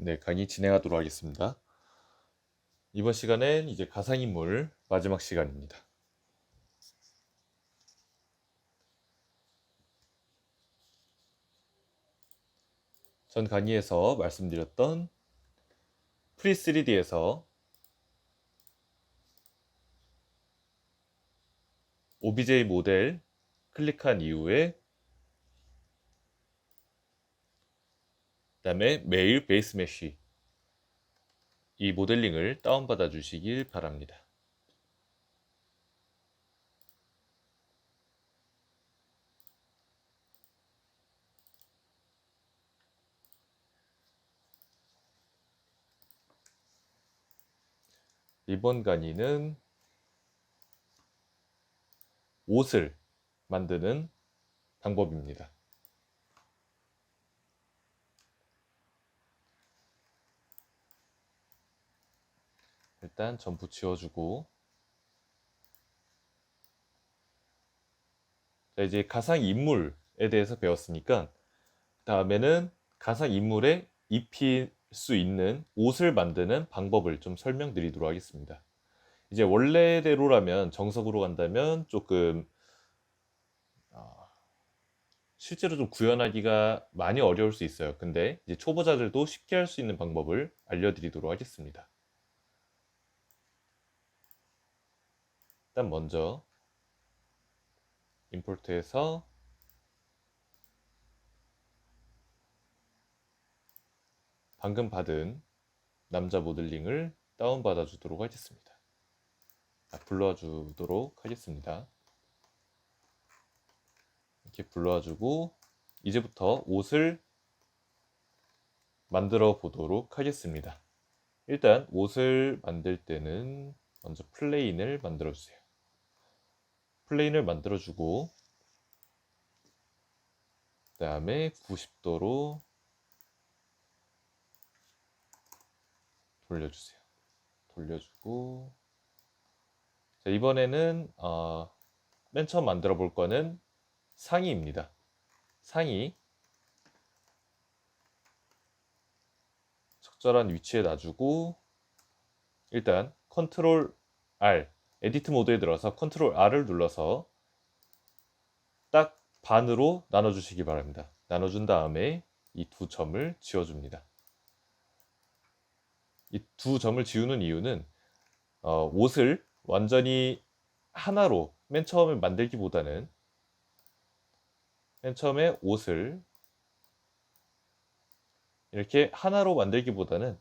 네, 강의 진행하도록 하겠습니다. 이번 시간엔 이제 가상인물 마지막 시간입니다. 전 강의에서 말씀드렸던 프리3D에서 OBJ 모델 클릭한 이후에 그다음에 메일 베이스 메쉬 이 모델링을 다운받아 주시길 바랍니다. 이번 강의는 옷을 만드는 방법입니다. 일단 전부 지워주고, 자, 이제 가상인물에 대해서 배웠으니까 다음에는 가상인물에 입힐 수 있는 옷을 만드는 방법을 좀 설명드리도록 하겠습니다. 이제 원래대로라면, 정석으로 간다면 조금 실제로 좀 구현하기가 많이 어려울 수 있어요. 근데 이제 초보자들도 쉽게 할 수 있는 방법을 알려드리도록 하겠습니다. 일단 먼저 임포트해서 방금 받은 남자 모델링을 다운받아 주도록 하겠습니다. 불러와 주도록 하겠습니다. 이렇게 불러와 주고 이제부터 옷을 만들어 보도록 하겠습니다. 일단 옷을 만들 때는 먼저 플레인을 만들어 주세요. 플레인을 만들어 주고 그 다음에 90도로 돌려주세요. 돌려주고, 자, 이번에는 맨 처음 만들어 볼 거는 상의입니다. 상의 적절한 위치에 놔주고, 일단 컨트롤 R, 에디트 모드에 들어서 컨트롤 R을 눌러서 딱 반으로 나눠주시기 바랍니다. 나눠준 다음에 이 두 점을 지워줍니다. 이 두 점을 지우는 이유는 옷을 완전히 하나로 맨 처음에 만들기보다는, 맨 처음에 옷을 이렇게 하나로 만들기보다는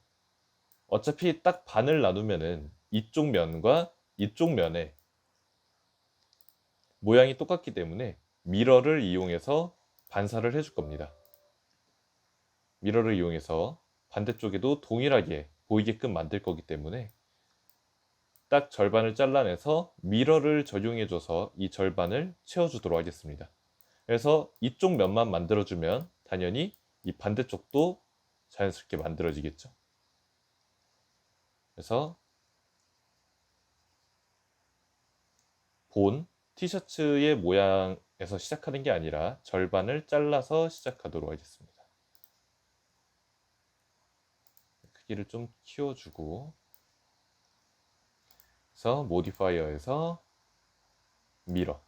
어차피 딱 반을 나누면은 이쪽 면과 이쪽 면의 모양이 똑같기 때문에 미러를 이용해서 반사를 해줄 겁니다. 미러를 이용해서 반대쪽에도 동일하게 보이게끔 만들 거기 때문에 딱 절반을 잘라내서 미러를 적용해줘서 이 절반을 채워주도록 하겠습니다. 그래서 이쪽 면만 만들어주면 당연히 이 반대쪽도 자연스럽게 만들어지겠죠. 그래서 본 티셔츠의 모양에서 시작하는 게 아니라 절반을 잘라서 시작하도록 하겠습니다. 크기를 좀 키워주고, 그래서 모디파이어에서 미러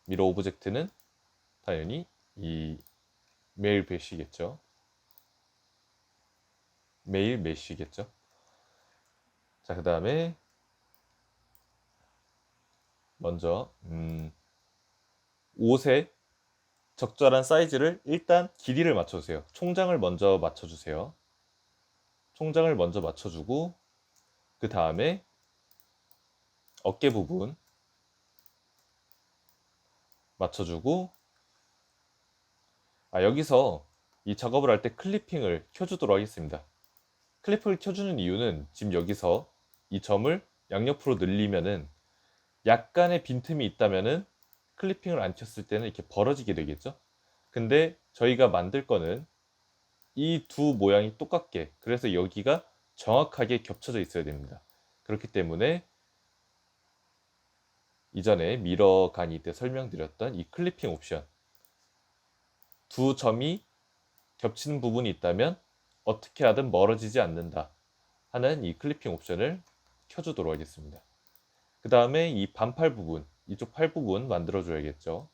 오브젝트는 당연히 이 메일 메쉬겠죠. 메일 메쉬겠죠. 자, 그 다음에 먼저 옷의 적절한 사이즈를, 일단 길이를 맞춰주세요. 총장을 먼저 맞춰주세요. 총장을 먼저 맞춰주고, 그 다음에 어깨 부분 맞춰주고, 여기서 이 작업을 할 때 클리핑을 켜주도록 하겠습니다. 클리핑을 켜주는 이유는 지금 여기서 이 점을 양옆으로 늘리면은 약간의 빈틈이 있다면은 클리핑을 안 켰을 때는 이렇게 벌어지게 되겠죠. 근데 저희가 만들 거는 이 두 모양이 똑같게, 그래서 여기가 정확하게 겹쳐져 있어야 됩니다. 그렇기 때문에 이전에 미러 강의 때 설명드렸던 이 클리핑 옵션, 두 점이 겹치는 부분이 있다면 어떻게 하든 멀어지지 않는다 하는 이 클리핑 옵션을 켜주도록 하겠습니다. 그 다음에 이 반팔 부분, 이쪽 팔 부분 만들어 줘야겠죠.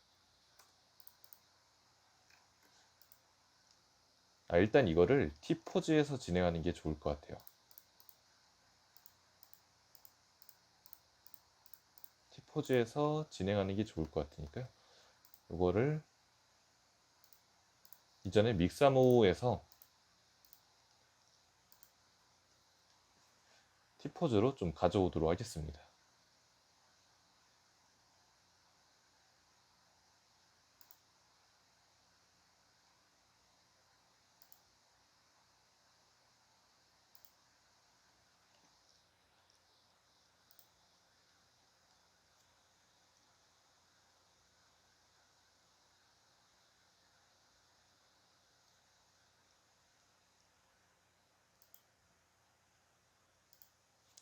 일단 이거를 T포즈에서 진행하는 게 좋을 것 같아요. T포즈에서 진행하는 게 좋을 것 같으니까요. 이거를 이전에 믹사모에서 T포즈로 좀 가져오도록 하겠습니다.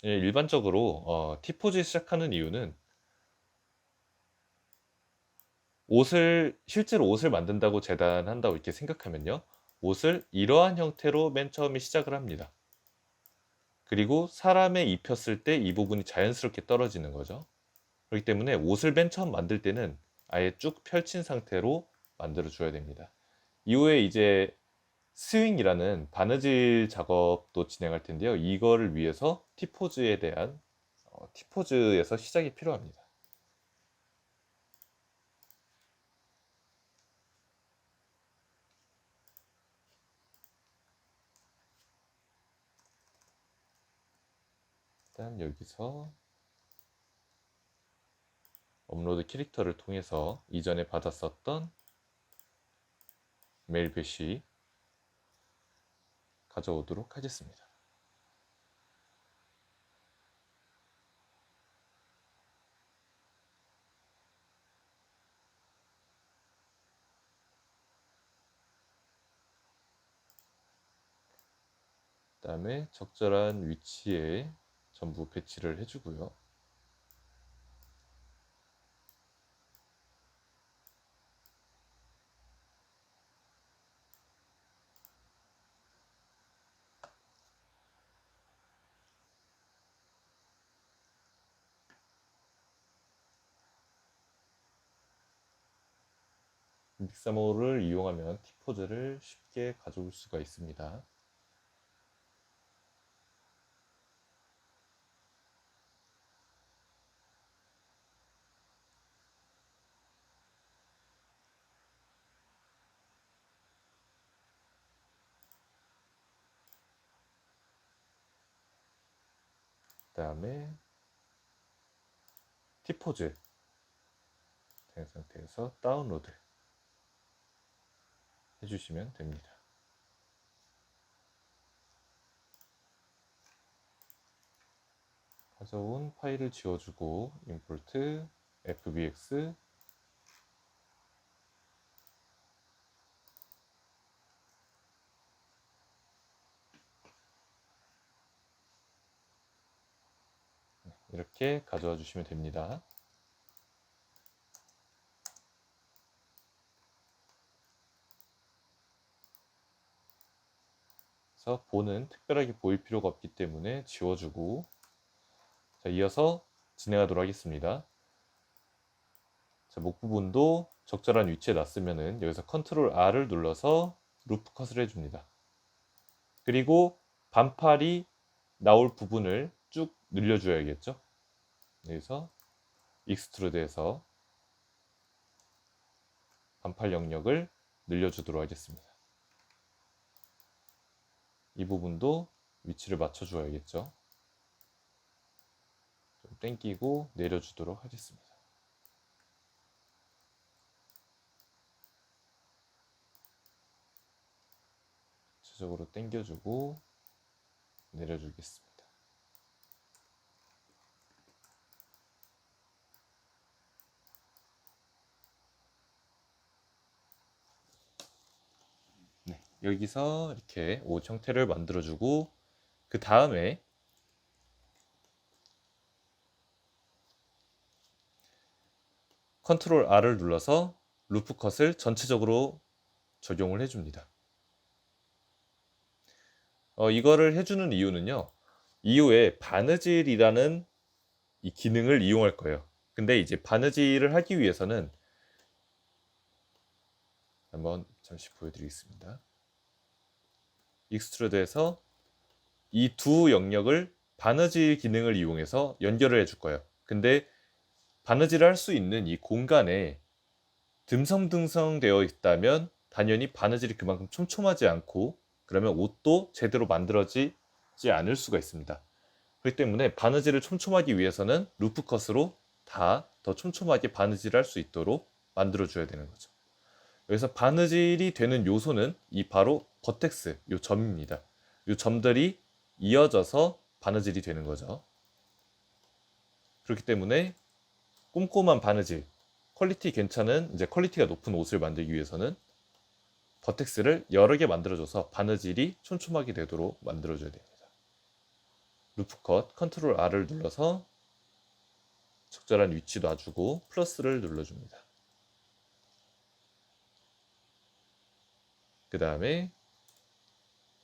예, 일반적으로 T포즈 시작하는 이유는 실제로 옷을 만든다고 재단한다고 이렇게 생각하면요. 옷을 이러한 형태로 맨 처음에 시작을 합니다. 그리고 사람에 입혔을 때 이 부분이 자연스럽게 떨어지는 거죠. 그렇기 때문에 옷을 맨 처음 만들 때는 아예 쭉 펼친 상태로 만들어 줘야 됩니다. 이후에 이제 스윙이라는 바느질 작업도 진행할 텐데요. 이거를 위해서 T포즈에 대한 T포즈에서 시작이 필요합니다. 일단 여기서 업로드 캐릭터를 통해서 이전에 받았었던 메일 배시 가져오도록 하겠습니다. 그 다음에 적절한 위치에 전부 배치를 해주고요. 믹사모를 이용하면 T포즈를 쉽게 가져올 수가 있습니다. 그 다음에 T포즈 된 상태에서 다운로드 해주시면 됩니다. 가져온 파일을 지워주고 임포트 fbx 이렇게 가져와 주시면 됩니다. 그래서 본은 특별하게 보일 필요가 없기 때문에 지워주고, 자, 이어서 진행하도록 하겠습니다. 자, 목 부분도 적절한 위치에 놨으면은 여기서 컨트롤 R을 눌러서 루프 컷을 해줍니다. 그리고 반팔이 나올 부분을 쭉 늘려줘야겠죠. 여기서 익스트루드해서 반팔 영역을 늘려주도록 하겠습니다. 이 부분도 위치를 맞춰줘야겠죠. 좀 당기고 내려주도록 하겠습니다. 전체적으로 당겨주고 내려주겠습니다. 네, 여기서 이렇게 옷 형태를 만들어주고, 그 다음에 컨트롤 R을 눌러서 루프 컷을 전체적으로 적용을 해줍니다. 이거를 해주는 이유는요. 이후에 바느질이라는 이 기능을 이용할 거예요. 근데 이제 바느질을 하기 위해서는 한번 잠시 보여드리겠습니다. 익스트루드에서 이 두 영역을 바느질 기능을 이용해서 연결을 해줄 거예요. 근데 바느질을 할 수 있는 이 공간에 듬성듬성되어 있다면 당연히 바느질이 그만큼 촘촘하지 않고 그러면 옷도 제대로 만들어지지 않을 수가 있습니다. 그렇기 때문에 바느질을 촘촘하기 위해서는 루프컷으로 다 더 촘촘하게 바느질을 할 수 있도록 만들어줘야 되는 거죠. 여기서 바느질이 되는 요소는 이 바로 버텍스, 요 점입니다. 요 점들이 이어져서 바느질이 되는 거죠. 그렇기 때문에 꼼꼼한 바느질, 퀄리티 괜찮은 이제 퀄리티가 높은 옷을 만들기 위해서는 버텍스를 여러 개 만들어줘서 바느질이 촘촘하게 되도록 만들어줘야 됩니다. 루프컷 컨트롤 R을 눌러서 적절한 위치 놔주고 플러스를 눌러줍니다. 그 다음에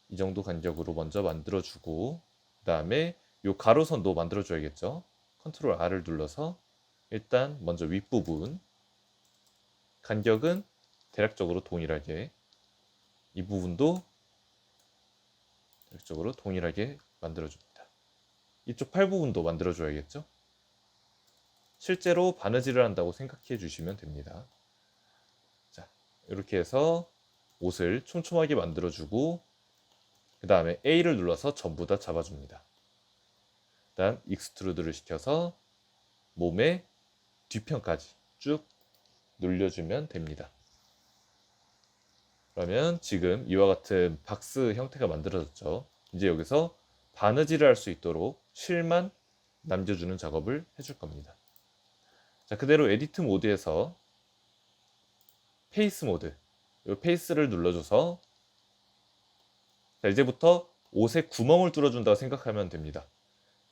이 정도 간격으로 먼저 만들어주고 그 다음에 이 가로선도 만들어줘야겠죠. 컨트롤 R을 눌러서 일단 먼저 윗부분 간격은 대략적으로 동일하게 이 부분도 대략적으로 동일하게 만들어줍니다. 이쪽 팔 부분도 만들어줘야겠죠. 실제로 바느질을 한다고 생각해 주시면 됩니다. 자, 이렇게 해서 옷을 촘촘하게 만들어주고 그 다음에 A를 눌러서 전부 다 잡아줍니다. 그 다음 익스트루드를 시켜서 몸의 뒤편까지 쭉 눌려주면 됩니다. 그러면 지금 이와 같은 박스 형태가 만들어졌죠. 이제 여기서 바느질을 할 수 있도록 실만 남겨주는 작업을 해줄 겁니다. 자, 그대로 에디트 모드에서 페이스 모드, 이 페이스를 눌러줘서 자, 이제부터 옷에 구멍을 뚫어준다고 생각하면 됩니다.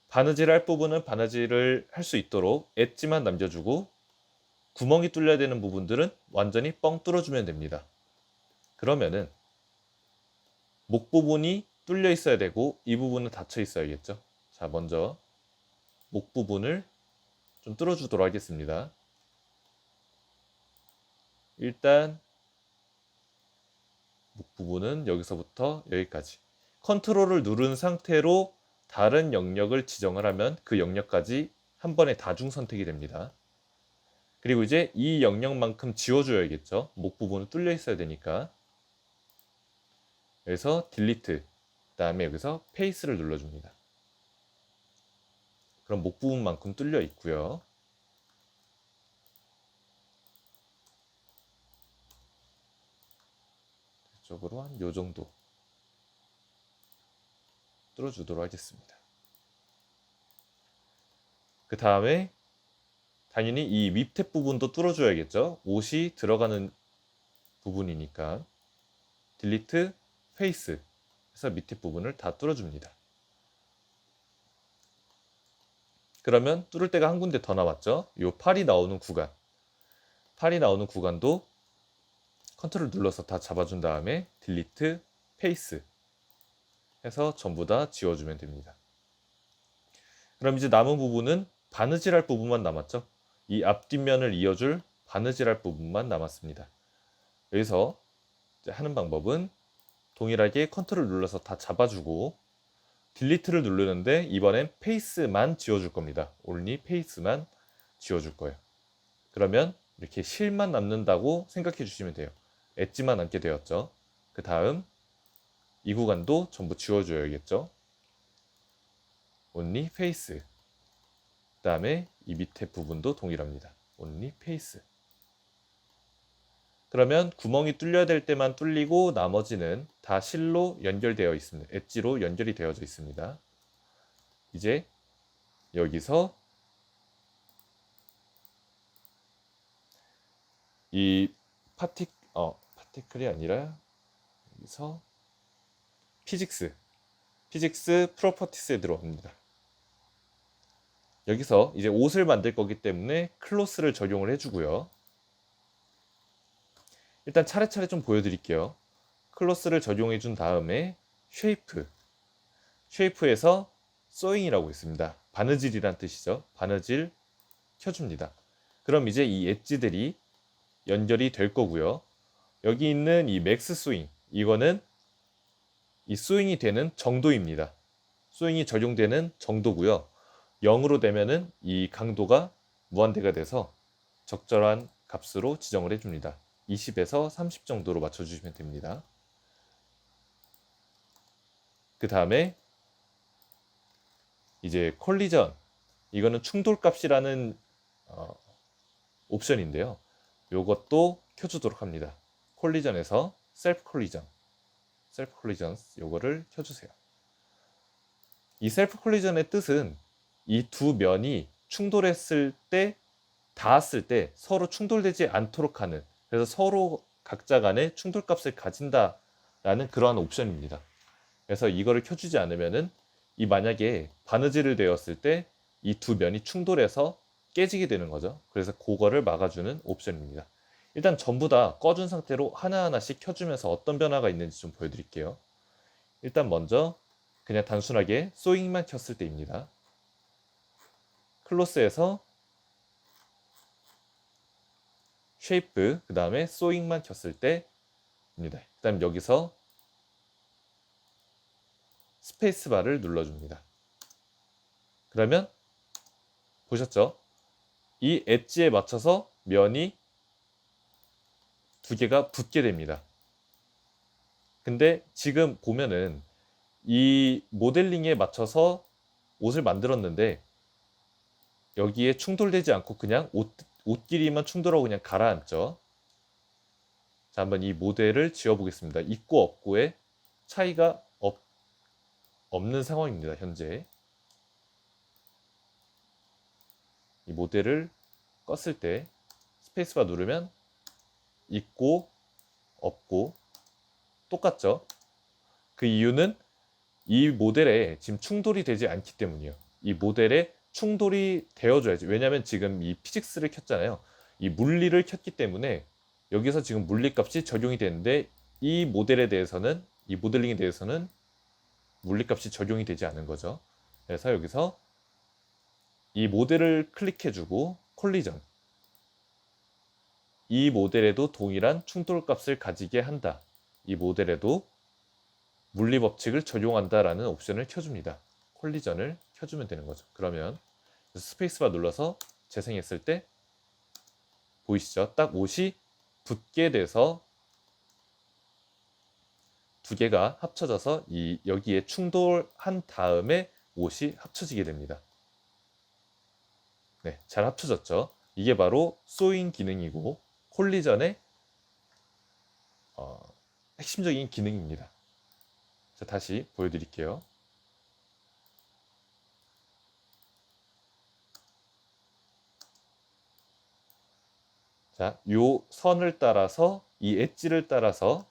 바느질 할 부분은 바느질을 할 수 있도록 엣지만 남겨주고 구멍이 뚫려야 되는 부분들은 완전히 뻥 뚫어주면 됩니다. 그러면은 목 부분이 뚫려 있어야 되고 이 부분은 닫혀 있어야겠죠. 자, 먼저 목 부분을 좀 뚫어주도록 하겠습니다. 일단 목 부분은 여기서부터 여기까지 컨트롤을 누른 상태로 다른 영역을 지정을 하면 그 영역까지 한 번에 다중 선택이 됩니다. 그리고 이제 이 영역만큼 지워줘야겠죠. 목 부분은 뚫려 있어야 되니까. 여기서 딜리트, 그 다음에 여기서 페이스를 눌러줍니다. 그럼 목 부분만큼 뚫려 있고요. 이쪽으로 한 요 정도 뚫어주도록 하겠습니다. 그 다음에 당연히 이 밑에 부분도 뚫어줘야겠죠. 옷이 들어가는 부분이니까 딜리트, 페이스 해서 밑에 부분을 다 뚫어줍니다. 그러면 뚫을 데가 한 군데 더 남았죠. 이 팔이 나오는 구간, 팔이 나오는 구간도 컨트롤 눌러서 다 잡아준 다음에 딜리트, 페이스 해서 전부 다 지워주면 됩니다. 그럼 이제 남은 부분은 바느질할 부분만 남았죠. 이 앞뒷면을 이어줄 바느질할 부분만 남았습니다. 여기서 이제 하는 방법은 동일하게 컨트롤 눌러서 다 잡아주고 딜리트를 누르는데 이번엔 페이스만 지워줄 겁니다. only 페이스만 지워줄 거예요. 그러면 이렇게 실만 남는다고 생각해 주시면 돼요. 엣지만 남게 되었죠. 그 다음 이 구간도 전부 지워줘야겠죠. only 페이스. 그 다음에 이 밑에 부분도 동일합니다. only 페이스. 그러면 구멍이 뚫려야 될 때만 뚫리고 나머지는 다 실로 연결되어 있습니다. 엣지로 연결이 되어져 있습니다. 이제 여기서 이 파티클이 아니라 여기서 피직스 프로퍼티스에 들어옵니다. 여기서 이제 옷을 만들 거기 때문에 클로스를 적용을 해주고요. 일단 차례차례 좀 보여드릴게요. 클로스를 적용해 준 다음에 쉐이프, 쉐이프에서 소잉이라고 있습니다. 바느질이란 뜻이죠. 바느질 켜줍니다. 그럼 이제 이 엣지들이 연결이 될 거고요. 여기 있는 이 맥스 스윙, 이거는 이 스윙이 되는 정도입니다. 스윙이 적용되는 정도고요. 0으로 되면은 이 강도가 무한대가 돼서 적절한 값으로 지정을 해줍니다. 20에서 30 정도로 맞춰주시면 됩니다. 그 다음에 이제 콜리전, 이거는 충돌값이라는 옵션인데요. 요것도 켜주도록 합니다. 콜리전에서 셀프 콜리전, 요거를 켜주세요. 이 셀프 콜리전의 뜻은 이 두 면이 충돌했을 때, 닿았을 때 서로 충돌되지 않도록 하는, 그래서 서로 각자 간의 충돌값을 가진다라는 그러한 옵션입니다. 그래서 이거를 켜주지 않으면은 이 만약에 바느질을 되었을 때 이 두 면이 충돌해서 깨지게 되는 거죠. 그래서 그거를 막아주는 옵션입니다. 일단 전부 다 꺼준 상태로 하나하나씩 켜주면서 어떤 변화가 있는지 좀 보여드릴게요. 일단 먼저 그냥 단순하게 소잉만 켰을 때입니다. 클로스에서 쉐이프, 그 다음에 소잉만 켰을 때입니다. 그 다음 여기서 스페이스바를 눌러줍니다. 그러면 보셨죠? 이 엣지에 맞춰서 면이 두 개가 붙게 됩니다. 근데 지금 보면은 이 모델링에 맞춰서 옷을 만들었는데 여기에 충돌되지 않고 그냥 옷끼리만 충돌하고 그냥 가라앉죠. 자, 한번 이 모델을 지워보겠습니다. 있고 없고의 차이가 없는 상황입니다. 현재 이 모델을 껐을 때 스페이스바 누르면 있고 없고 똑같죠. 그 이유는 이 모델에 지금 충돌이 되지 않기 때문이에요. 이 모델에 충돌이 되어줘야지. 왜냐하면 지금 이 피직스를 켰잖아요. 이 물리를 켰기 때문에 여기서 지금 물리값이 적용이 되는데 이 모델에 대해서는, 이 모델링에 대해서는 물리값이 적용이 되지 않은 거죠. 그래서 여기서 이 모델을 클릭해주고 콜리전, 이 모델에도 동일한 충돌값을 가지게 한다. 이 모델에도 물리법칙을 적용한다라는 옵션을 켜줍니다. 콜리전을 켜주면 되는 거죠. 그러면 스페이스바 눌러서 재생했을 때 보이시죠? 딱 옷이 붙게 돼서 두 개가 합쳐져서 여기에 충돌한 다음에 옷이 합쳐지게 됩니다. 네, 잘 합쳐졌죠? 이게 바로 소잉 기능이고 콜리전의 핵심적인 기능입니다. 자, 다시 보여드릴게요. 자, 요 선을 따라서 이 엣지를 따라서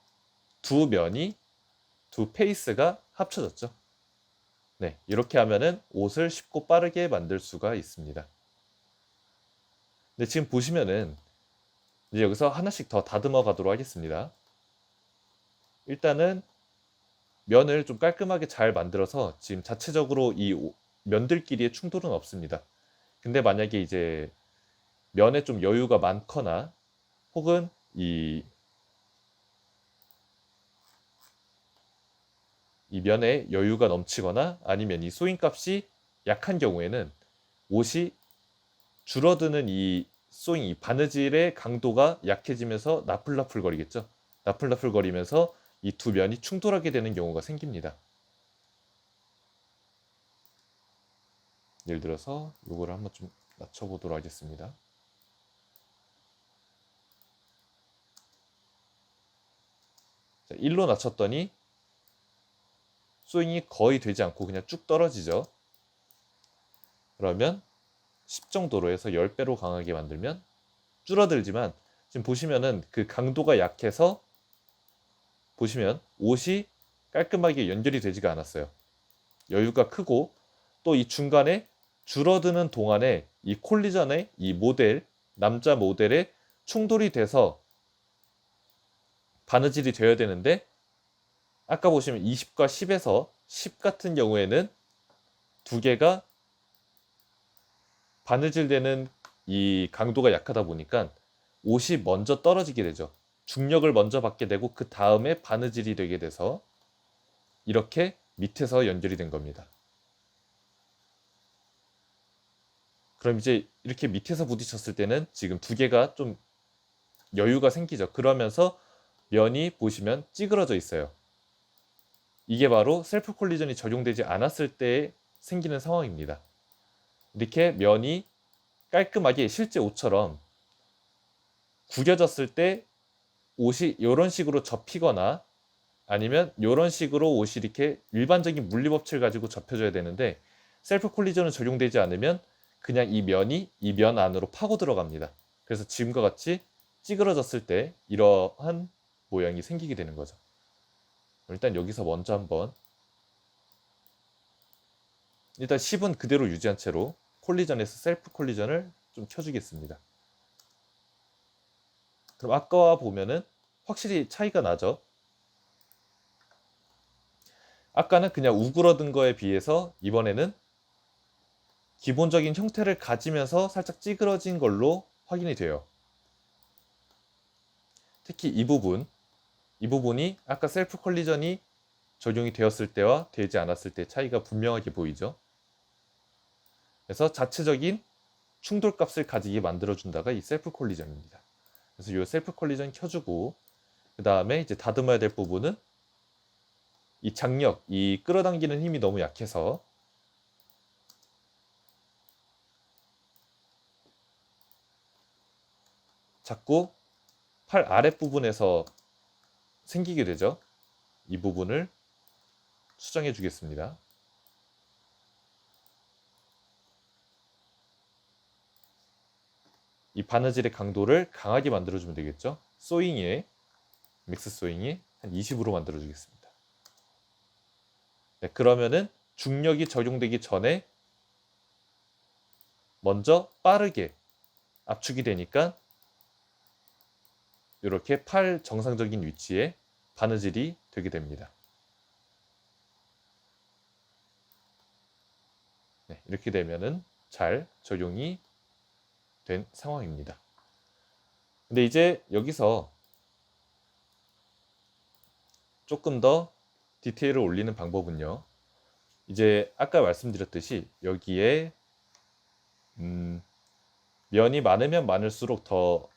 두 면이, 두 페이스가 합쳐졌죠. 네, 이렇게 하면은 옷을 쉽고 빠르게 만들 수가 있습니다. 근데 지금 보시면은 이제 여기서 하나씩 더 다듬어 가도록 하겠습니다. 일단은 면을 좀 깔끔하게 잘 만들어서 지금 자체적으로 이 면들끼리의 충돌은 없습니다. 근데 만약에 이제 면에 좀 여유가 많거나 혹은 이 면에 여유가 넘치거나 아니면 이 소잉 값이 약한 경우에는 옷이 줄어드는 이 소잉, 이 바느질의 강도가 약해지면서 나풀나풀 거리겠죠. 나풀나풀 거리면서 이 두 면이 충돌하게 되는 경우가 생깁니다. 예를 들어서 이거를 한번 좀 낮춰보도록 하겠습니다. 자, 1로 낮췄더니 스윙이 거의 되지 않고 그냥 쭉 떨어지죠. 그러면 10 정도로 해서 10배로 강하게 만들면 줄어들지만 지금 보시면은 그 강도가 약해서 보시면 옷이 깔끔하게 연결이 되지가 않았어요. 여유가 크고 또 이 중간에 줄어드는 동안에 이 콜리전의 이 모델, 남자 모델에 충돌이 돼서 바느질이 되어야 되는데 아까 보시면 20과 10에서 10 같은 경우에는 두 개가 바느질되는 이 강도가 약하다 보니까 옷이 먼저 떨어지게 되죠. 중력을 먼저 받게 되고 그 다음에 바느질이 되게 돼서 이렇게 밑에서 연결이 된 겁니다. 그럼 이제 이렇게 밑에서 부딪혔을 때는 지금 두 개가 좀 여유가 생기죠. 그러면서 면이 보시면 찌그러져 있어요. 이게 바로 셀프 콜리전이 적용되지 않았을 때 생기는 상황입니다. 이렇게 면이 깔끔하게 실제 옷처럼 구겨졌을 때 옷이 이런 식으로 접히거나 아니면 이런 식으로 옷이 이렇게 일반적인 물리법칙을 가지고 접혀져야 되는데 셀프 콜리전은 적용되지 않으면 그냥 이 면이 이 면 안으로 파고 들어갑니다. 그래서 지금과 같이 찌그러졌을 때 이러한 모양이 생기게 되는 거죠. 일단 여기서 먼저 한번 일단 10은 그대로 유지한 채로 콜리전에서 셀프 콜리전을 좀 켜주겠습니다. 그럼 아까와 보면은 확실히 차이가 나죠. 아까는 그냥 우그러든 거에 비해서 이번에는 기본적인 형태를 가지면서 살짝 찌그러진 걸로 확인이 돼요. 특히 이 부분이 아까 셀프 콜리전이 적용이 되었을 때와 되지 않았을 때 차이가 분명하게 보이죠. 그래서 자체적인 충돌값을 가지게 만들어준다가 이 셀프 콜리전입니다. 그래서 이 셀프 콜리전 켜주고 그 다음에 이제 다듬어야 될 부분은 이 장력, 이 끌어당기는 힘이 너무 약해서 자꾸 팔 아랫부분에서 생기게 되죠. 이 부분을 수정해 주겠습니다. 이 바느질의 강도를 강하게 만들어주면 되겠죠. 맥스 소잉에 한 20으로 만들어주겠습니다. 네, 그러면은 중력이 적용되기 전에 먼저 빠르게 압축이 되니까 이렇게 팔 정상적인 위치에 바느질이 되게 됩니다. 네, 이렇게 되면은 잘 적용이 된 상황입니다. 근데 이제 여기서 조금 더 디테일을 올리는 방법은요. 이제 아까 말씀드렸듯이 여기에 면이 많으면 많을수록 더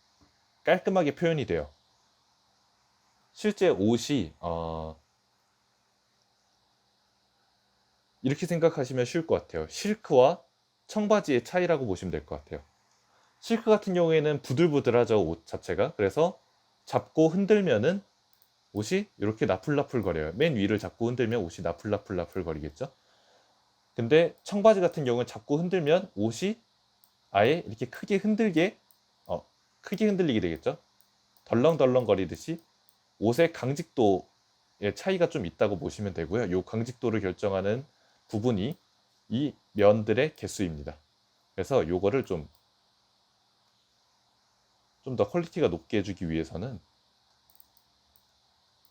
깔끔하게 표현이 돼요. 실제 옷이 이렇게 생각하시면 쉬울 것 같아요. 실크와 청바지의 차이라고 보시면 될 것 같아요. 실크 같은 경우에는 부들부들하죠, 옷 자체가. 그래서 잡고 흔들면은 옷이 이렇게 나풀나풀 거려요. 맨 위를 잡고 흔들면 옷이 나풀나풀 거리겠죠. 근데 청바지 같은 경우는 잡고 흔들면 옷이 아예 이렇게 크게 흔들리게 되겠죠. 덜렁덜렁 거리듯이 옷의 강직도의 차이가 좀 있다고 보시면 되고요. 이 강직도를 결정하는 부분이 이 면들의 개수입니다. 그래서 이거를 좀 더 퀄리티가 높게 해주기 위해서는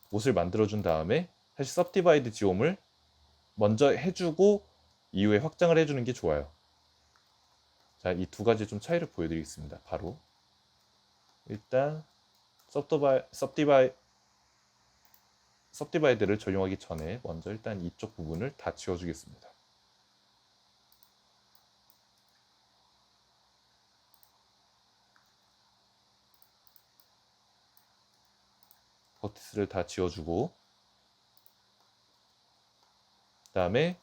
옷을 만들어준 다음에 사실 서브디바이드 지옴을 먼저 해주고 이후에 확장을 해주는 게 좋아요. 자, 이 두 가지 좀 차이를 보여드리겠습니다. 바로 일단 서브디바이드를 적용하기 전에 먼저 일단 이쪽 부분을 다 지워주겠습니다. 버티스를 다 지워주고 그 다음에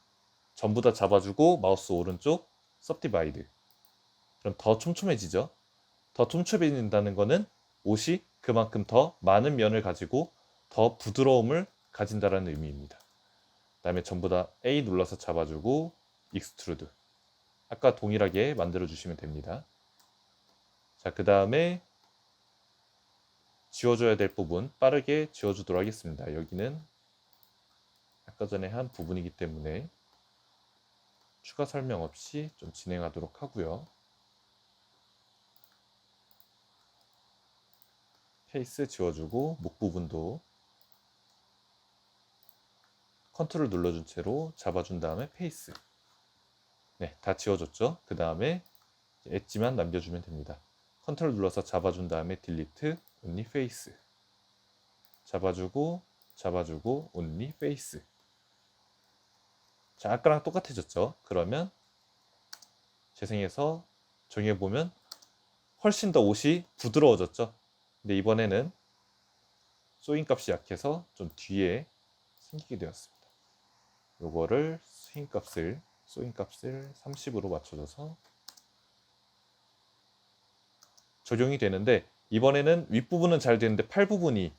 전부 다 잡아주고 마우스 오른쪽 서브디바이드. 그럼 더 촘촘해지죠. 더 촘촘해진다는 거는 옷이 그만큼 더 많은 면을 가지고 더 부드러움을 가진다는 의미입니다. 그 다음에 전부 다 A 눌러서 잡아주고 익스트루드. 아까 동일하게 만들어 주시면 됩니다. 자, 그 다음에 지워줘야 될 부분 빠르게 지워주도록 하겠습니다. 여기는 아까 전에 한 부분이기 때문에 추가 설명 없이 좀 진행하도록 하고요. 페이스 지워주고 목 부분도 컨트롤 눌러준 채로 잡아준 다음에 페이스. 네, 다 지워줬죠. 그 다음에 엣지만 남겨주면 됩니다. 컨트롤 눌러서 잡아준 다음에 딜리트, 온리 페이스. 잡아주고 잡아주고 온리 페이스. 자, 아까랑 똑같아졌죠. 그러면 재생해서 정해보면 훨씬 더 옷이 부드러워졌죠. 근데 이번에는 소잉 값이 약해서 좀 뒤에 생기게 되었습니다. 요거를 소잉 값을 30으로 맞춰줘서 적용이 되는데, 이번에는 윗부분은 잘 되는데 팔 부분이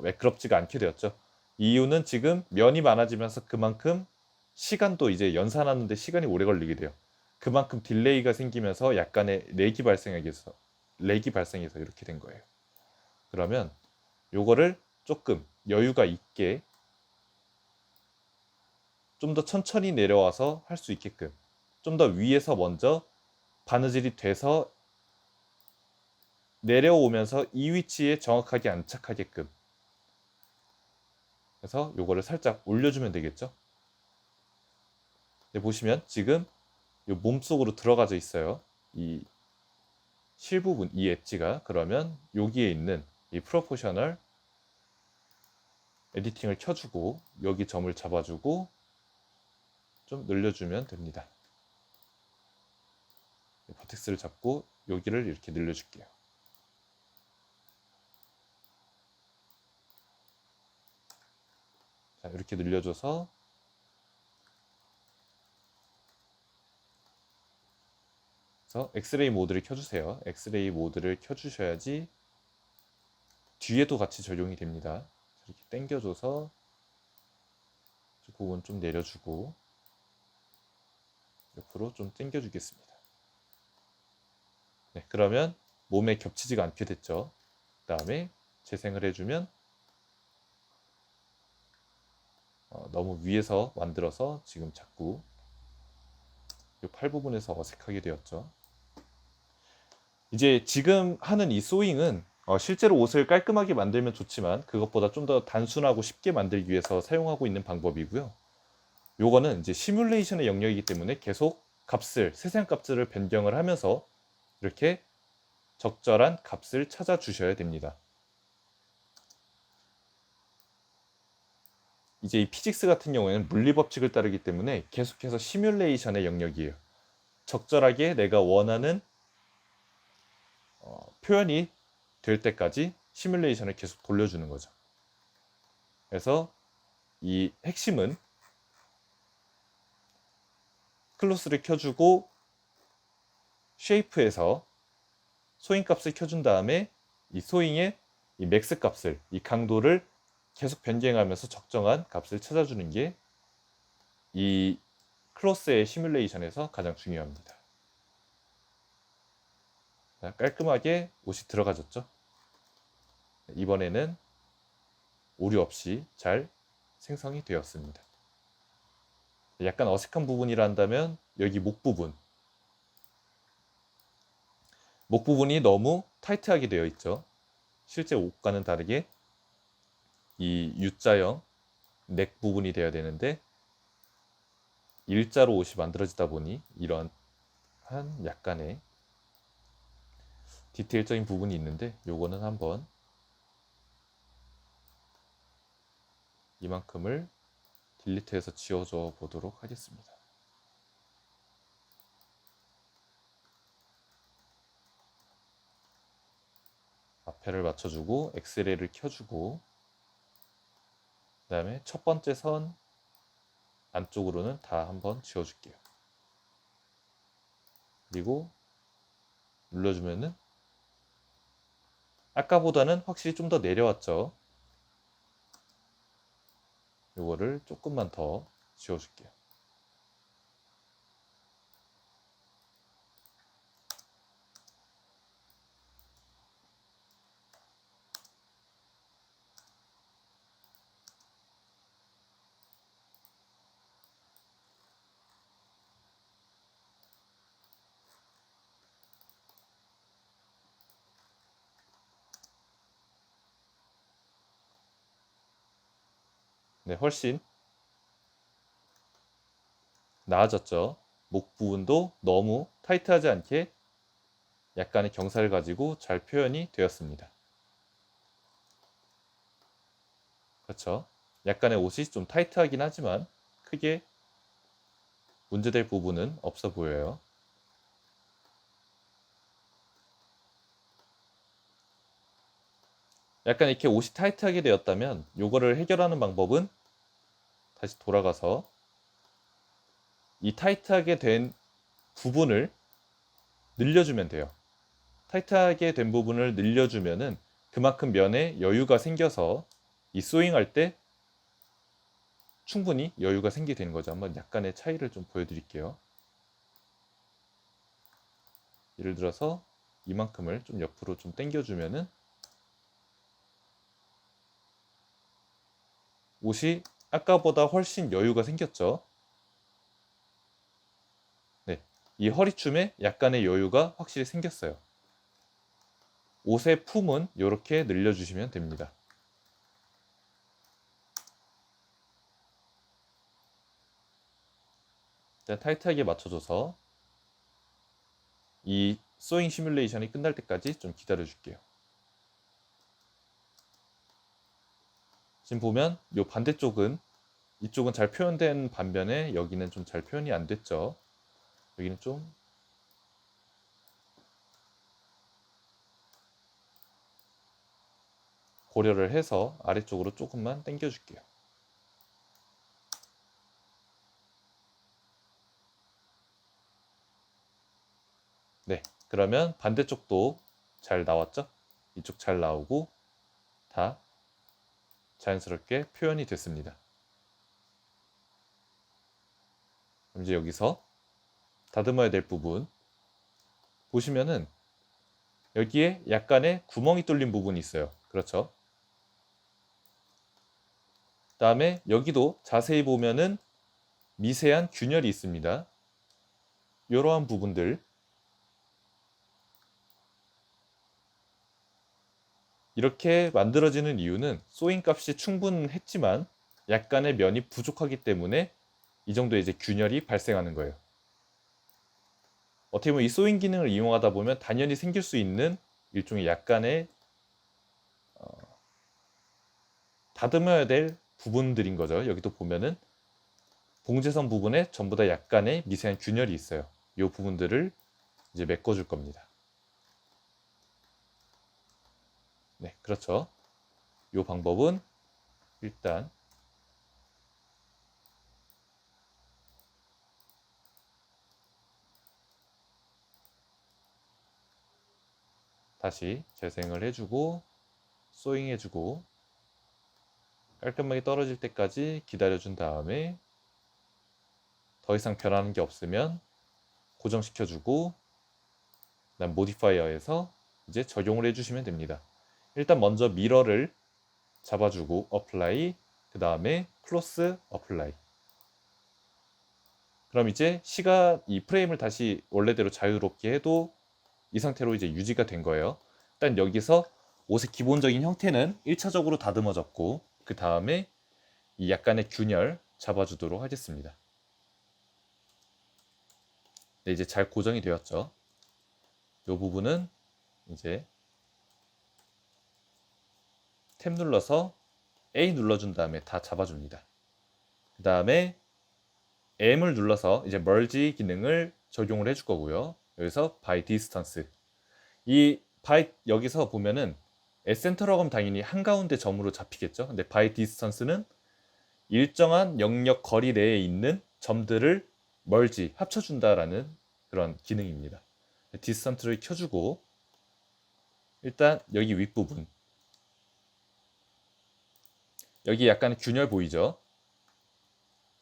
매끄럽지가 않게 되었죠. 이유는 지금 면이 많아지면서 그만큼 시간도 이제 연산하는데 시간이 오래 걸리게 돼요. 그만큼 딜레이가 생기면서 약간의 렉이 발생해서 이렇게 된 거예요. 그러면 요거를 조금 여유가 있게 좀 더 천천히 내려와서 할 수 있게끔, 좀 더 위에서 먼저 바느질이 돼서 내려오면서 이 위치에 정확하게 안착하게끔, 그래서 요거를 살짝 올려주면 되겠죠. 네, 보시면 지금 요 몸속으로 들어가져 있어요. 이 실 부분, 이 엣지가. 그러면 여기에 있는 이 프로포셔널 에디팅을 켜주고 여기 점을 잡아주고 좀 늘려주면 됩니다. 버텍스를 잡고 여기를 이렇게 늘려줄게요. 자, 이렇게 늘려줘서 그래서 엑스레이 모드를 켜주세요. 엑스레이 모드를 켜주셔야지 뒤에도 같이 적용이 됩니다. 이렇게 당겨줘서 부분 좀 내려주고 옆으로 좀 당겨주겠습니다. 네, 그러면 몸에 겹치지가 않게 됐죠. 그 다음에 재생을 해주면 너무 위에서 만들어서 지금 자꾸 이 팔 부분에서 어색하게 되었죠. 이제 지금 하는 이 소잉은 실제로 옷을 깔끔하게 만들면 좋지만 그것보다 좀 더 단순하고 쉽게 만들기 위해서 사용하고 있는 방법이고요. 요거는 이제 시뮬레이션의 영역이기 때문에 계속 세상 값들을 변경을 하면서 이렇게 적절한 값을 찾아 주셔야 됩니다. 이제 이 피직스 같은 경우에는 물리 법칙을 따르기 때문에 계속해서 시뮬레이션의 영역이에요. 적절하게 내가 원하는 표현이 될 때까지 시뮬레이션을 계속 돌려주는 거죠. 그래서 이 핵심은 클로스를 켜주고 쉐이프에서 소잉 값을 켜준 다음에 이 소잉의 이 맥스 값을, 이 강도를 계속 변경하면서 적정한 값을 찾아주는 게 이 클로스의 시뮬레이션에서 가장 중요합니다. 자, 깔끔하게 옷이 들어가졌죠? 이번에는 오류 없이 잘 생성이 되었습니다. 약간 어색한 부분이라 한다면 여기 목 부분이 너무 타이트하게 되어 있죠. 실제 옷과는 다르게 이 U자형 넥 부분이 되어야 되는데 일자로 옷이 만들어지다 보니 이런 한 약간의 디테일적인 부분이 있는데, 요거는 한번 이만큼을 딜리트해서 지워줘 보도록 하겠습니다. 앞에를 맞춰주고 엑스레이를 켜주고 그 다음에 첫 번째 선 안쪽으로는 다 한번 지워줄게요. 그리고 눌러주면은 아까보다는 확실히 좀 더 내려왔죠. 요거를 조금만 더 지워줄게요. 네, 훨씬 나아졌죠. 목 부분도 너무 타이트하지 않게 약간의 경사를 가지고 잘 표현이 되었습니다. 그렇죠. 약간의 옷이 좀 타이트하긴 하지만 크게 문제될 부분은 없어 보여요. 약간 이렇게 옷이 타이트하게 되었다면 요거를 해결하는 방법은 다시 돌아가서 이 타이트하게 된 부분을 늘려주면 돼요. 타이트하게 된 부분을 늘려주면은 그만큼 면에 여유가 생겨서 이 소잉할 때 충분히 여유가 생기게 되는 거죠. 한번 약간의 차이를 좀 보여드릴게요. 예를 들어서 이만큼을 좀 옆으로 좀 당겨주면은 옷이 아까보다 훨씬 여유가 생겼죠. 네, 이 허리춤에 약간의 여유가 확실히 생겼어요. 옷의 품은 이렇게 늘려주시면 됩니다. 일단 타이트하게 맞춰줘서 이 소잉 시뮬레이션이 끝날 때까지 좀 기다려 줄게요. 지금 보면 이 반대쪽은 이쪽은 잘 표현된 반면에 여기는 좀 잘 표현이 안 됐죠. 여기는 좀 고려를 해서 아래쪽으로 조금만 당겨 줄게요. 네, 그러면 반대쪽도 잘 나왔죠? 이쪽 잘 나오고 다 자연스럽게 표현이 됐습니다. 그럼 이제 여기서 다듬어야 될 부분 보시면은 여기에 약간의 구멍이 뚫린 부분이 있어요. 그렇죠? 다음에 여기도 자세히 보면은 미세한 균열이 있습니다. 이러한 부분들 이렇게 만들어지는 이유는 소잉 값이 충분했지만 약간의 면이 부족하기 때문에 이 정도의 이제 균열이 발생하는 거예요. 어떻게 보면 이 소잉 기능을 이용하다 보면 당연히 생길 수 있는 일종의 약간의 다듬어야 될 부분들인 거죠. 여기도 보면은 봉제선 부분에 전부 다 약간의 미세한 균열이 있어요. 이 부분들을 이제 메꿔줄 겁니다. 네, 그렇죠. 이 방법은 일단 다시 재생을 해주고 소잉 해주고 깔끔하게 떨어질 때까지 기다려준 다음에 더 이상 변하는 게 없으면 고정시켜주고 그다음 모디파이어에서 이제 적용을 해주시면 됩니다. 일단 먼저 미러를 잡아주고 어플라이 그 다음에 클로스 어플라이 그럼 이제 시간 이 프레임을 다시 원래대로 자유롭게 해도 이 상태로 이제 유지가 된 거예요. 일단 여기서 옷의 기본적인 형태는 1차적으로 다듬어졌고 그 다음에 이 약간의 균열 잡아주도록 하겠습니다. 네, 이제 잘 고정이 되었죠. 이 부분은 이제 탭 눌러서 A 눌러준 다음에 다 잡아줍니다. 그 다음에 M을 눌러서 이제 멀지 기능을 적용을 해줄 거고요. 여기서 by distance 이 by 여기서 보면은 에센터라고 하면 당연히 한가운데 점으로 잡히겠죠. 근데 by distance는 일정한 영역 거리 내에 있는 점들을 멀지 합쳐준다라는 그런 기능입니다. 디스턴트를 켜주고 일단 여기 윗부분 여기 약간 균열 보이죠?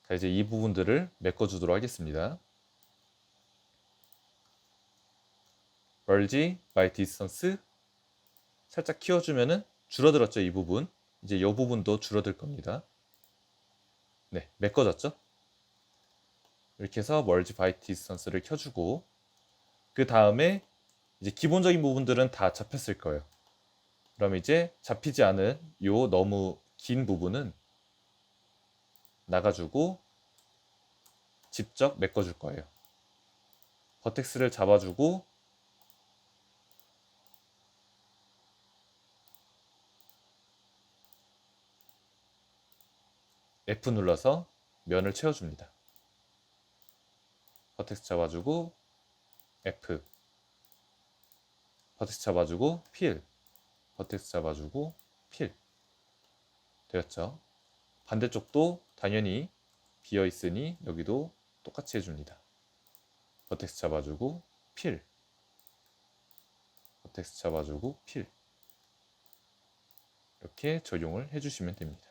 자, 이제 이 부분들을 메꿔주도록 하겠습니다. 멀지 by distance 살짝 키워주면은 줄어들었죠, 이 부분. 이제 이 부분도 줄어들 겁니다. 네, 메꿔졌죠? 이렇게 해서 멀지 by distance를 켜주고 그 다음에 이제 기본적인 부분들은 다 잡혔을 거예요. 그럼 이제 잡히지 않은 요 너무 긴 부분은 나가주고 직접 메꿔줄 거예요. 버텍스를 잡아주고 F 눌러서 면을 채워줍니다. 버텍스 잡아주고 F, 버텍스 잡아주고 필, 버텍스 잡아주고 필. 되었죠? 반대쪽도 당연히 비어 있으니 여기도 똑같이 해줍니다. 버텍스 잡아주고 필, 버텍스 잡아주고 필. 이렇게 적용을 해주시면 됩니다.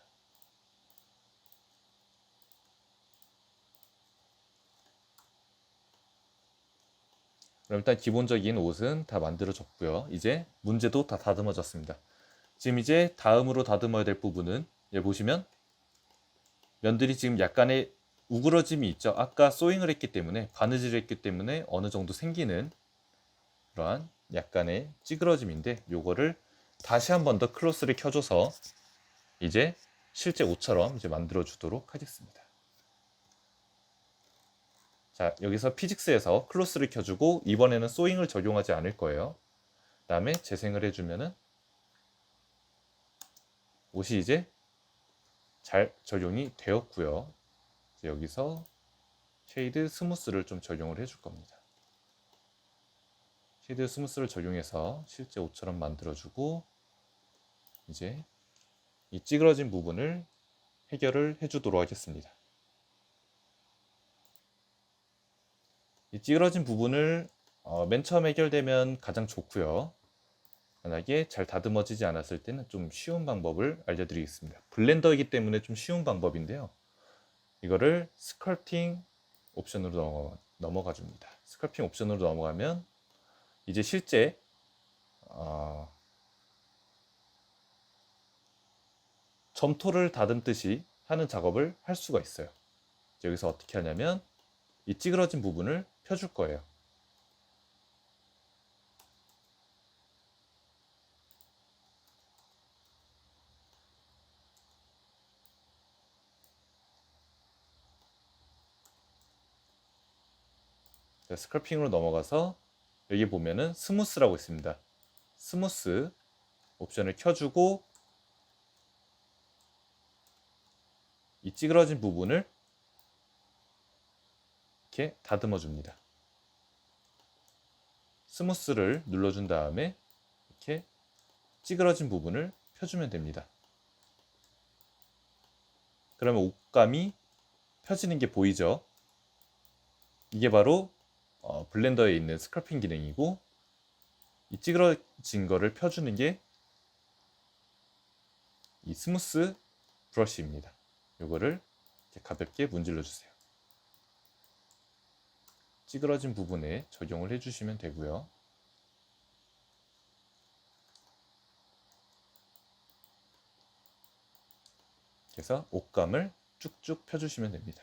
그럼 일단 기본적인 옷은 다 만들어졌고요. 이제 문제도 다 다듬어졌습니다. 지금 이제 다음으로 다듬어야 될 부분은 여기 보시면 면들이 지금 약간의 우그러짐이 있죠. 아까 소잉을 했기 때문에, 바느질을 했기 때문에 어느 정도 생기는 그러한 약간의 찌그러짐인데, 요거를 다시 한 번 더 클로스를 켜줘서 이제 실제 옷처럼 이제 만들어 주도록 하겠습니다. 자, 여기서 피직스에서 클로스를 켜주고 이번에는 소잉을 적용하지 않을 거예요. 그 다음에 재생을 해주면은 옷이 이제 잘 적용이 되었고요. 여기서 쉐이드 스무스를 좀 적용을 해줄 겁니다. 쉐이드 스무스를 적용해서 실제 옷처럼 만들어주고 이제 이 찌그러진 부분을 해결을 해주도록 하겠습니다. 이 찌그러진 부분을 맨 처음 해결되면 가장 좋고요. 만약에 잘 다듬어지지 않았을 때는 좀 쉬운 방법을 알려드리겠습니다. 블렌더이기 때문에 좀 쉬운 방법인데요. 이거를 스컬프팅 옵션으로 넘어가 줍니다. 스컬프팅 옵션으로 넘어가면 이제 실제 점토를 다듬듯이 하는 작업을 할 수가 있어요. 여기서 어떻게 하냐면 이 찌그러진 부분을 펴줄 거예요. 스컬핑으로 넘어가서 여기 보면은 스무스라고 있습니다. 스무스 옵션을 켜주고 이 찌그러진 부분을 이렇게 다듬어 줍니다. 스무스를 눌러준 다음에 이렇게 찌그러진 부분을 펴주면 됩니다. 그러면 옷감이 펴지는 게 보이죠? 이게 바로 블렌더에 있는 스컬핑 기능이고, 이 찌그러진 거를 펴주는 게 이 스무스 브러쉬입니다. 이거를 가볍게 문질러 주세요. 찌그러진 부분에 적용을 해주시면 되고요. 그래서 옷감을 쭉쭉 펴주시면 됩니다.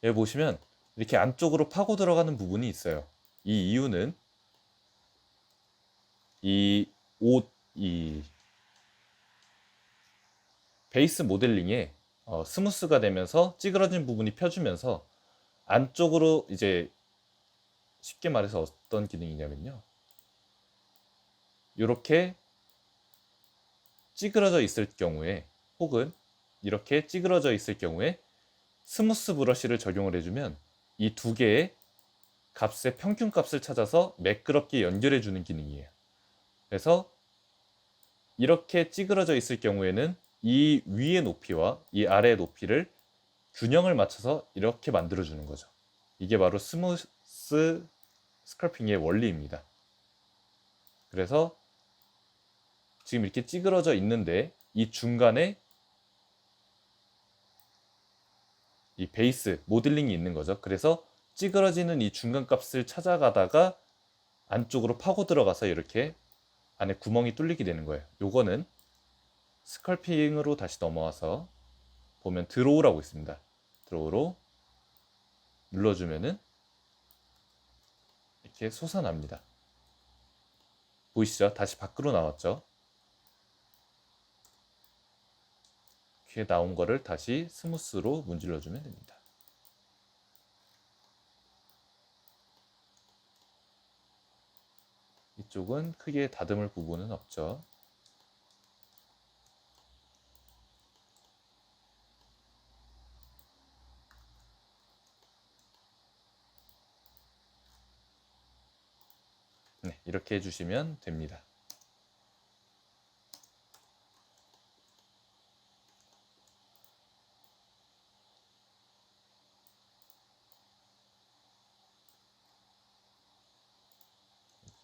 여기 보시면 이렇게 안쪽으로 파고 들어가는 부분이 있어요. 이 이유는 이 베이스 모델링에 스무스가 되면서 찌그러진 부분이 펴주면서 안쪽으로 이제 쉽게 말해서 어떤 기능이냐면요. 이렇게 찌그러져 있을 경우에 혹은 이렇게 찌그러져 있을 경우에 스무스 브러쉬를 적용을 해주면 이 두 개의 값의 평균값을 찾아서 매끄럽게 연결해주는 기능이에요. 그래서 이렇게 찌그러져 있을 경우에는 이 위의 높이와 이 아래의 높이를 균형을 맞춰서 이렇게 만들어주는 거죠. 이게 바로 스무스 스컬핑의 원리입니다. 그래서 지금 이렇게 찌그러져 있는데 이 중간에 이 베이스 모델링이 있는 거죠. 그래서 찌그러지는 이 중간 값을 찾아가다가 안쪽으로 파고 들어가서 이렇게 안에 구멍이 뚫리게 되는 거예요. 요거는 스컬핑으로 다시 넘어와서 보면 드로우라고 있습니다. 드로우로 눌러주면은 이렇게 솟아납니다. 보이시죠? 다시 밖으로 나왔죠? 이렇게 나온 거를 다시 스무스로 문질러 주면 됩니다. 이쪽은 크게 다듬을 부분은 없죠. 네, 이렇게 해주시면 됩니다.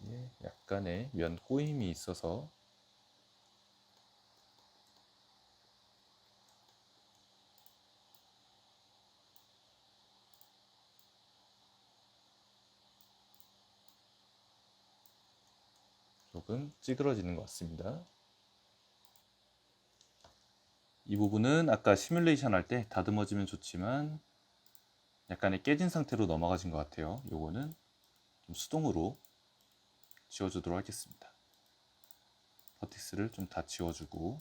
여기에 약간의 면 꼬임이 있어서 조금 찌그러지는 것 같습니다. 이 부분은 아까 시뮬레이션 할 때 다듬어지면 좋지만 약간의 깨진 상태로 넘어가신 것 같아요. 요거는 좀 수동으로 지워주도록 하겠습니다. 버티스를 좀 다 지워주고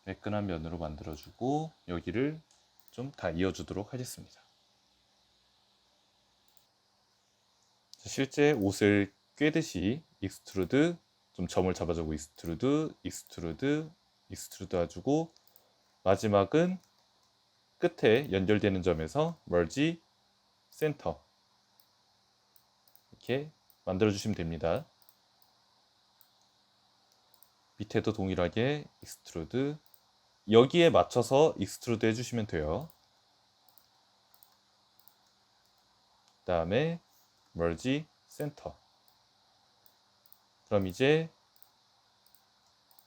매끈한 면으로 만들어주고 여기를 좀 다 이어주도록 하겠습니다. 실제 옷을 꿰듯이 익스트루드, 좀 점을 잡아주고 익스트루드, 익스트루드, 익스트루드 해주고 마지막은 끝에 연결되는 점에서 멀지, 센터 이렇게 만들어주시면 됩니다. 밑에도 동일하게 익스트루드, 여기에 맞춰서 익스트루드 해주시면 돼요. 그 다음에 멀지, 센터. 그럼 이제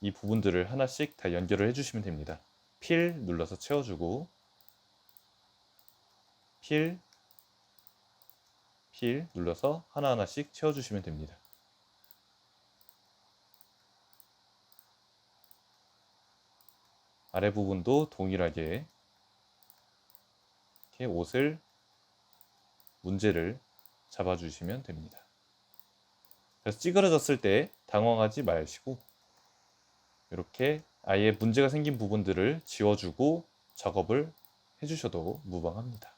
이 부분들을 하나씩 다 연결을 해주시면 됩니다. 필 눌러서 채워주고 필 눌러서 하나하나씩 채워주시면 됩니다. 아래 부분도 동일하게 이렇게 옷을 문제를 잡아주시면 됩니다. 그래서 찌그러졌을 때 당황하지 마시고 이렇게 아예 문제가 생긴 부분들을 지워주고 작업을 해주셔도 무방합니다.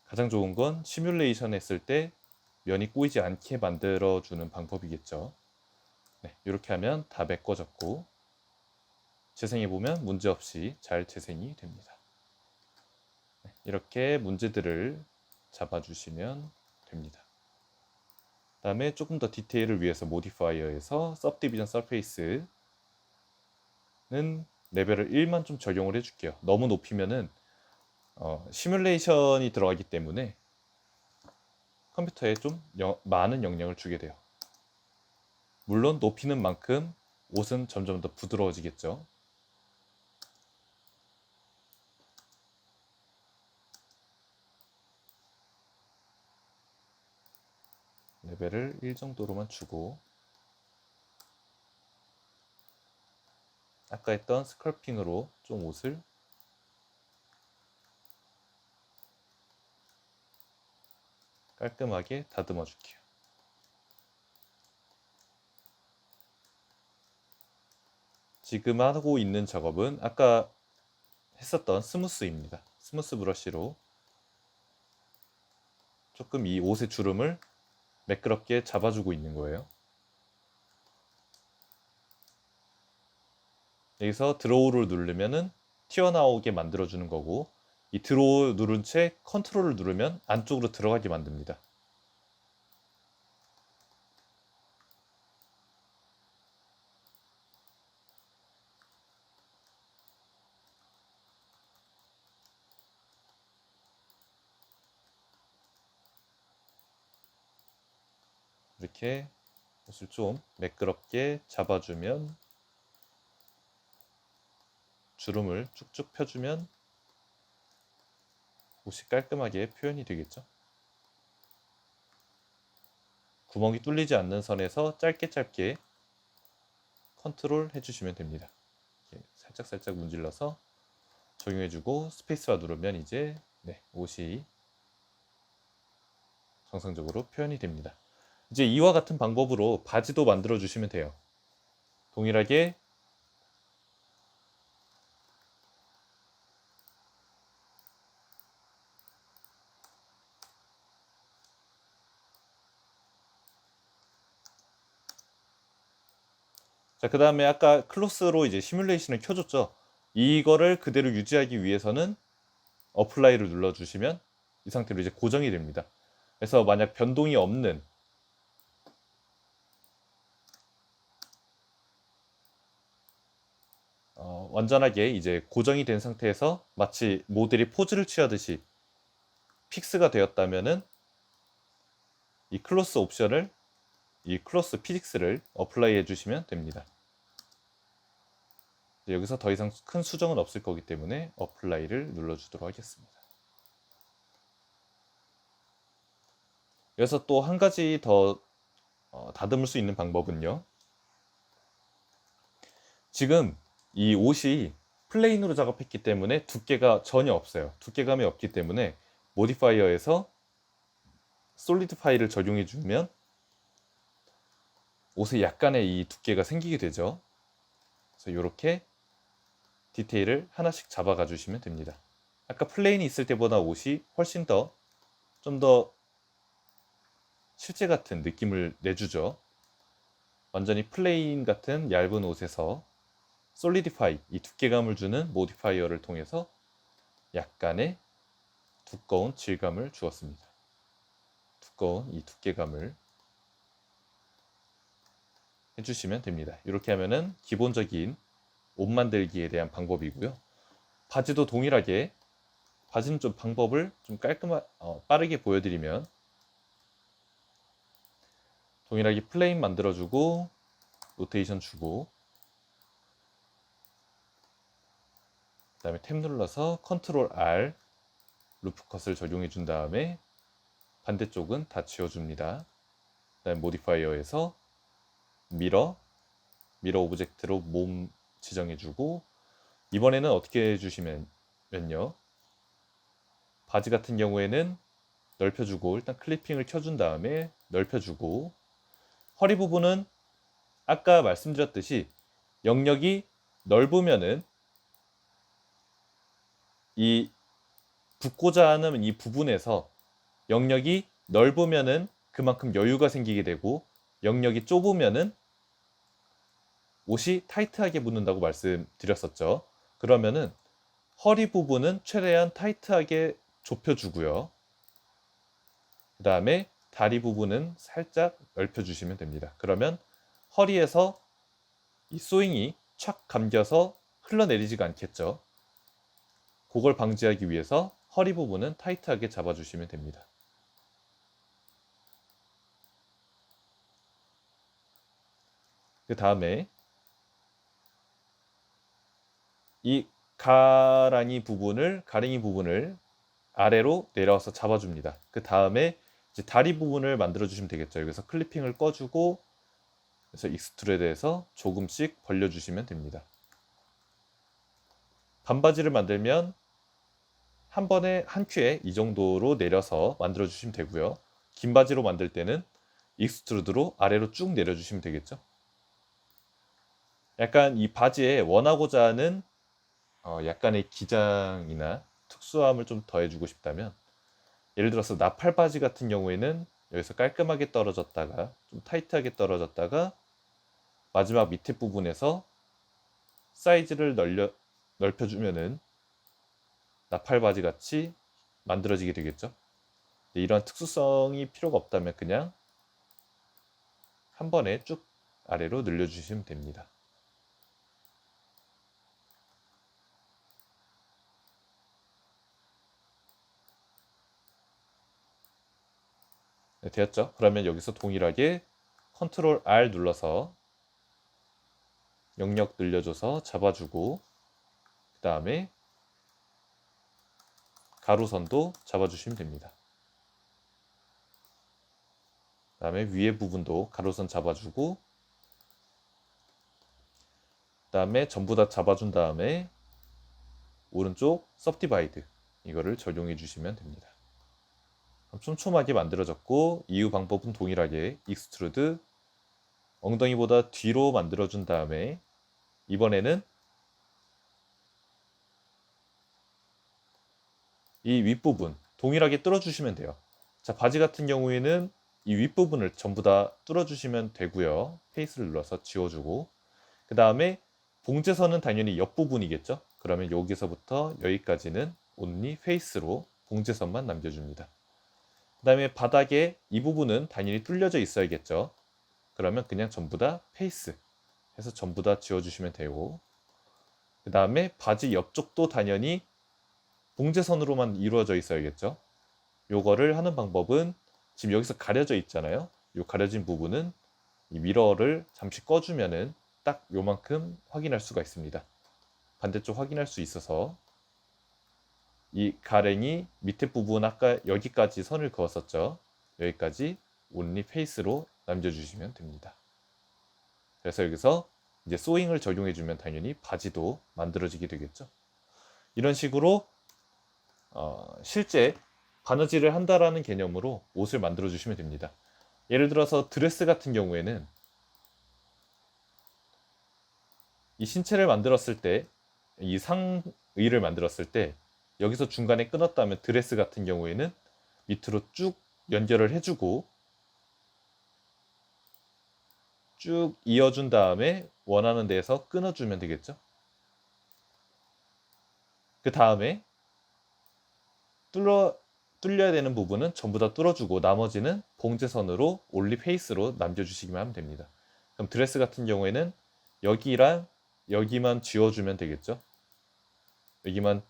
가장 좋은 건 시뮬레이션 했을 때 면이 꼬이지 않게 만들어주는 방법이겠죠. 네, 이렇게 하면 다 메꿔졌고 재생해보면 문제없이 잘 재생이 됩니다. 네, 이렇게 문제들을 잡아주시면 됩니다. 그 다음에 조금 더 디테일을 위해서 모디파이어에서 Subdivision Surface는 레벨을 1만 좀 적용을 해줄게요. 너무 높이면은 시뮬레이션이 들어가기 때문에 컴퓨터에 좀 많은 영향을 주게 돼요. 물론 높이는 만큼 옷은 점점 더 부드러워지겠죠. 레벨을 1 정도로만 주고 아까 했던 스컬핑으로 좀 옷을 깔끔하게 다듬어 줄게요. 지금 하고 있는 작업은 아까 했었던 스무스입니다. 스무스 브러쉬로 조금 이 옷의 주름을 매끄럽게 잡아주고 있는 거예요. 여기서 드로우를 누르면은 튀어나오게 만들어주는 거고 이 드로우 누른 채 컨트롤을 누르면 안쪽으로 들어가게 만듭니다. 이렇게 옷을 좀 매끄럽게 잡아주면 주름을 쭉쭉 펴주면 옷이 깔끔하게 표현이 되겠죠. 구멍이 뚫리지 않는 선에서 짧게 컨트롤 해주시면 됩니다. 살짝 문질러서 적용해주고 스페이스바 누르면 이제 네, 옷이 정상적으로 표현이 됩니다. 이제 이와 같은 방법으로 바지도 만들어 주시면 돼요. 동일하게 자, 그 다음에 아까 클로스로 이제 시뮬레이션을 켜줬죠. 이거를 그대로 유지하기 위해서는 어플라이를 눌러주시면 이 상태로 이제 고정이 됩니다. 그래서 만약 변동이 없는 완전하게 이제 고정이 된 상태에서 마치 모델이 포즈를 취하듯이 픽스가 되었다면은 이 클로스 옵션을 이 클로스 피직스를 어플라이 해주시면 됩니다. 여기서 더 이상 큰 수정은 없을 거기 때문에 어플라이를 눌러주도록 하겠습니다. 여기서 또 한 가지 더 다듬을 수 있는 방법은요. 지금 이 옷이 플레인으로 작업했기 때문에 두께가 전혀 없어요. 두께감이 없기 때문에 모디파이어에서 솔리드파이를 적용해 주면 옷에 약간의 이 두께가 생기게 되죠. 그래서 이렇게 디테일을 하나씩 잡아가 주시면 됩니다. 아까 플레인이 있을 때보다 옷이 훨씬 더 좀 더 실제 같은 느낌을 내주죠. 완전히 플레인 같은 얇은 옷에서 솔리디파이, 이 두께감을 주는 모디파이어를 통해서 약간의 두꺼운 질감을 주었습니다. 두꺼운 이 두께감을 해주시면 됩니다. 이렇게 하면은 기본적인 옷 만들기에 대한 방법이고요. 바지도 동일하게 바지는 좀 방법을 좀 빠르게 보여드리면 동일하게 플레인 만들어주고 로테이션 주고 그 다음에 탭 눌러서 컨트롤 R 루프 컷을 적용해 준 다음에 반대쪽은 다 지워줍니다. 그 다음에 모디파이어에서 미러 오브젝트로 몸 지정해주고 이번에는 어떻게 해주시면요. 바지 같은 경우에는 넓혀주고 일단 클리핑을 켜준 다음에 넓혀주고 허리 부분은 아까 말씀드렸듯이 영역이 넓으면은 이 붓고자 하는 이 부분에서 영역이 넓으면은 그만큼 여유가 생기게 되고 영역이 좁으면은 옷이 타이트하게 붙는다고 말씀드렸었죠. 그러면은 허리 부분은 최대한 타이트하게 좁혀주고요. 그 다음에 다리 부분은 살짝 넓혀주시면 됩니다. 그러면 허리에서 이 소잉이 착 감겨서 흘러내리지가 않겠죠. 그걸 방지하기 위해서 허리 부분은 타이트하게 잡아주시면 됩니다. 그 다음에 이 가랭이 부분을 아래로 내려와서 잡아줍니다. 그 다음에 이제 다리 부분을 만들어 주시면 되겠죠. 여기서 클리핑을 꺼주고 그래서 익스트루드에서 조금씩 벌려주시면 됩니다. 반바지를 만들면 한 번에 한 큐에 이 정도로 내려서 만들어 주시면 되고요. 긴 바지로 만들 때는 익스트루드로 아래로 쭉 내려주시면 되겠죠. 약간 이 바지에 원하고자 하는 약간의 기장이나 특수함을 좀 더해주고 싶다면 예를 들어서 나팔 바지 같은 경우에는 여기서 깔끔하게 떨어졌다가 좀 타이트하게 떨어졌다가 마지막 밑에 부분에서 사이즈를 넓혀주면은 나팔 바지 같이 만들어지게 되겠죠. 이런 특수성이 필요가 없다면 그냥 한 번에 쭉 아래로 늘려주시면 됩니다. 네, 되었죠? 그러면 여기서 동일하게 컨트롤 R 눌러서 영역 늘려줘서 잡아주고 그 다음에 가로선도 잡아주시면 됩니다. 그 다음에 위에 부분도 가로선 잡아주고 그 다음에 전부 다 잡아준 다음에 오른쪽 서브디바이드 이거를 적용해 주시면 됩니다. 촘촘하게 만들어졌고 이후 방법은 동일하게 익스트루드 엉덩이보다 뒤로 만들어준 다음에 이번에는 이 윗부분 동일하게 뚫어주시면 돼요. 자, 바지 같은 경우에는 이 윗부분을 전부 다 뚫어주시면 되고요. 페이스를 눌러서 지워주고 그 다음에 봉제선은 당연히 옆부분이겠죠. 그러면 여기서부터 여기까지는 온리 페이스로 봉제선만 남겨줍니다. 그 다음에 바닥에 이 부분은 당연히 뚫려져 있어야겠죠. 그러면 그냥 전부 다 페이스 해서 전부 다 지워주시면 되고 그 다음에 바지 옆쪽도 당연히 봉제선으로만 이루어져 있어야겠죠. 요거를 하는 방법은 지금 여기서 가려져 있잖아요. 요 가려진 부분은 이 미러를 잠시 꺼주면은 딱 요만큼 확인할 수가 있습니다. 반대쪽 확인할 수 있어서 이 가랭이 밑에 부분 아까 여기까지 선을 그었었죠. 여기까지 온리 페이스로 남겨주시면 됩니다. 그래서 여기서 이제 소잉을 적용해주면 당연히 바지도 만들어지게 되겠죠. 이런 식으로 실제 바느질을 한다라는 개념으로 옷을 만들어 주시면 됩니다. 예를 들어서 드레스 같은 경우에는 이 신체를 만들었을 때, 이 상의를 만들었을 때 여기서 중간에 끊었다면 드레스 같은 경우에는 밑으로 쭉 연결을 해주고 쭉 이어준 다음에 원하는 데에서 끊어주면 되겠죠. 그 다음에 뚫려야 되는 부분은 전부 다 뚫어주고 나머지는 봉제선으로 올리 페이스로 남겨주시기만 하면 됩니다. 그럼 드레스 같은 경우에는 여기랑 여기만 지워주면 되겠죠. 여기만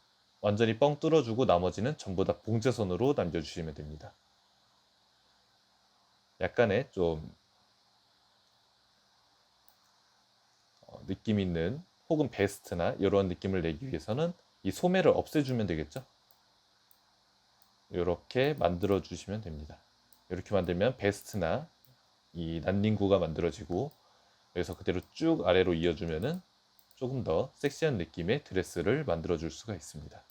완전히 뻥 뚫어주고 나머지는 전부 다 봉제선으로 남겨주시면 됩니다. 약간의 좀 느낌 있는 혹은 베스트나 이런 느낌을 내기 위해서는 이 소매를 없애주면 되겠죠. 이렇게 만들어 주시면 됩니다. 이렇게 만들면 베스트나 이 난닝구가 만들어지고 여기서 그대로 쭉 아래로 이어주면은 조금 더 섹시한 느낌의 드레스를 만들어 줄 수가 있습니다.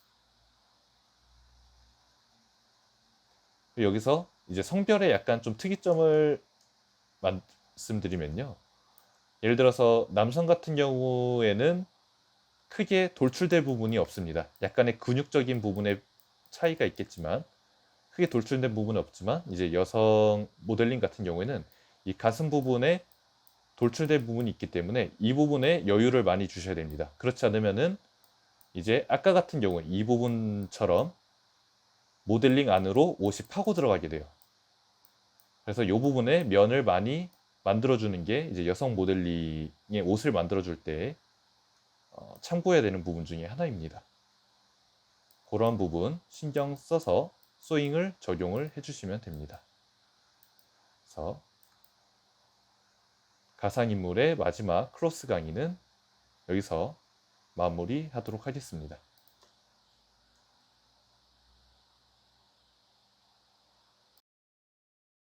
여기서 이제 성별의 약간 좀 특이점을 말씀드리면요. 예를 들어서 남성 같은 경우에는 크게 돌출될 부분이 없습니다. 약간의 근육적인 부분에 차이가 있겠지만 크게 돌출된 부분은 없지만 이제 여성 모델링 같은 경우에는 이 가슴 부분에 돌출된 부분이 있기 때문에 이 부분에 여유를 많이 주셔야 됩니다. 그렇지 않으면은 이제 아까 같은 경우에 이 부분처럼 모델링 안으로 옷이 파고 들어가게 돼요. 그래서 이 부분에 면을 많이 만들어주는 게 이제 여성 모델링의 옷을 만들어줄 때 참고해야 되는 부분 중에 하나입니다. 그런 부분 신경 써서 소잉을 적용을 해주시면 됩니다. 그래서 가상인물의 마지막 크로스 강의는 여기서 마무리하도록 하겠습니다.